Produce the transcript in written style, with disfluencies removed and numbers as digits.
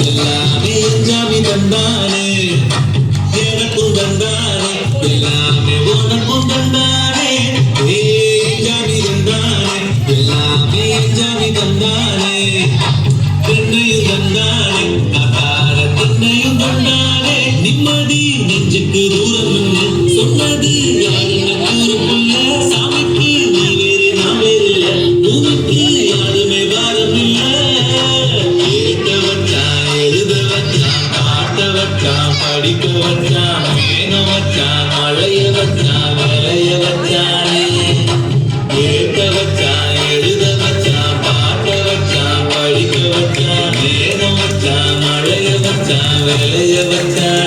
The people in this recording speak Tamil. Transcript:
எல்லாமே ஜாமி தந்தானே எனக்கும் தந்தானே எல்லாமே உனக்கும் தந்தானே ஜாமி தந்தானே எல்லாமே ஜாமி தந்தானே தென்னையும் தந்தானே காத்தார தென்னையும் தந்தானே நிம்மதி நெஞ்சுக்கு தூரம் சொன்னது யாருன்னு கூறுக்குள்ள சாமிக்கு நீ வேறு நான் வேறு இல்ல பூமிக்கு யாருமே வாரம் இல்ல ஏத்த வச்சான் எழுத வச்சான் பாட்ட வச்சான் படிக்க வச்சான் மேன வச்சான் மழைய வச்சான் விளைய வச்சானே ஏத்த வச்சான் எழுத வச்சான் பாட்ட வச்சான் படிக்க வச்சான் மேன வச்சான் மழைய வச்சான் விளைய வச்சான்